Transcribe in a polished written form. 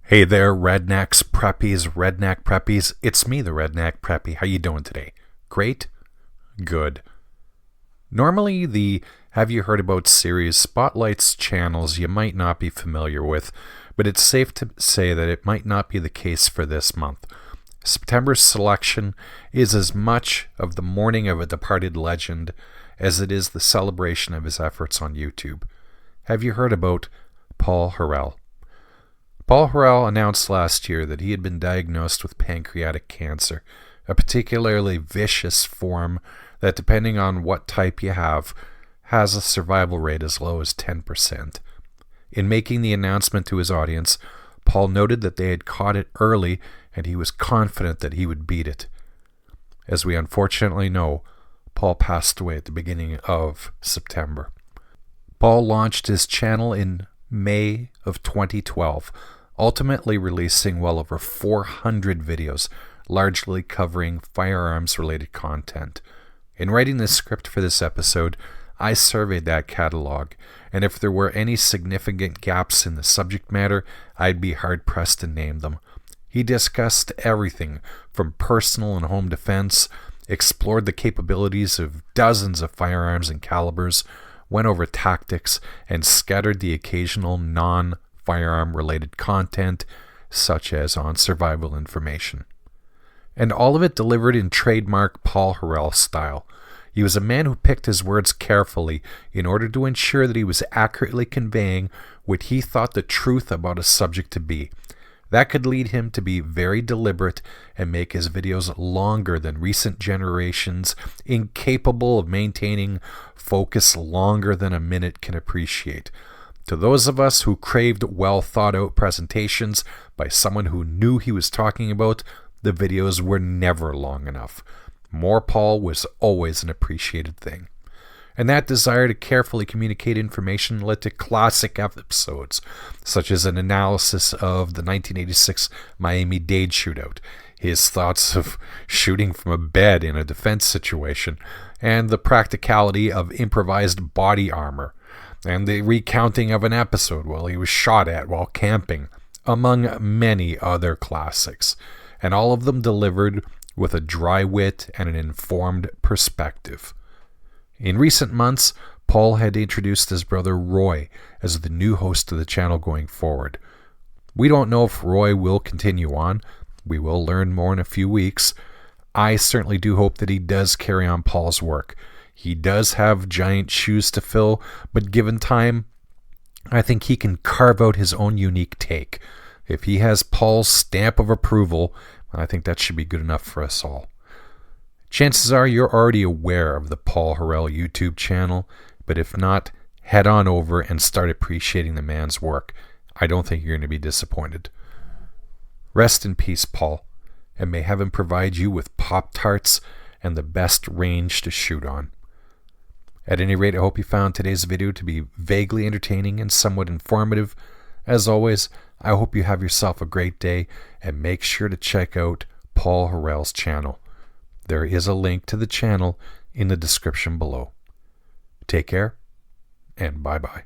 Hey there, Rednecks, Preppies, Redneck Preppies. It's me, the Redneck Preppy. How you doing today? Great? Good. Normally, the Have You Heard About series spotlights channels you might not be familiar with, but it's safe to say that it might not be the case for this month. September's selection is as much of the mourning of a departed legend as it is the celebration of his efforts on YouTube. Have you heard about Paul Harrell? Paul Harrell announced last year that he had been diagnosed with pancreatic cancer, a particularly vicious form that, depending on what type you have, has a survival rate as low as 10%. In making the announcement to his audience, Paul noted that they had caught it early and he was confident that he would beat it. As we unfortunately know, Paul passed away at the beginning of September. Paul launched his channel in May of 2012, ultimately releasing well over 400 videos, largely covering firearms-related content. In writing the script for this episode, I surveyed that catalog, and if there were any significant gaps in the subject matter, I'd be hard-pressed to name them. He discussed everything from personal and home defense, explored the capabilities of dozens of firearms and calibers, went over tactics, and scattered the occasional non-firearm related content, such as on survival information. And all of it delivered in trademark Paul Harrell style. He was a man who picked his words carefully in order to ensure that he was accurately conveying what he thought the truth about a subject to be. That could lead him to be very deliberate and make his videos longer than recent generations, incapable of maintaining focus longer than a minute can appreciate. To those of us who craved well thought out presentations by someone who knew he was talking about, the videos were never long enough. More Paul was always an appreciated thing. And that desire to carefully communicate information led to classic episodes, such as an analysis of the 1986 Miami-Dade shootout, his thoughts of shooting from a bed in a defense situation, and the practicality of improvised body armor, and the recounting of an episode while he was shot at while camping, among many other classics, and all of them delivered with a dry wit and an informed perspective. In recent months, Paul had introduced his brother Roy as the new host of the channel going forward. We don't know if Roy will continue on. We will learn more in a few weeks. I certainly do hope that he does carry on Paul's work. He does have giant shoes to fill, but given time, I think he can carve out his own unique take. If he has Paul's stamp of approval, I think that should be good enough for us all. Chances are you're already aware of the Paul Harrell YouTube channel, but if not, head on over and start appreciating the man's work. I don't think you're going to be disappointed. Rest in peace, Paul, and may heaven provide you with Pop-Tarts and the best range to shoot on. At any rate, I hope you found today's video to be vaguely entertaining and somewhat informative. As always, I hope you have yourself a great day, and make sure to check out Paul Harrell's channel. There is a link to the channel in the description below. Take care, and bye-bye.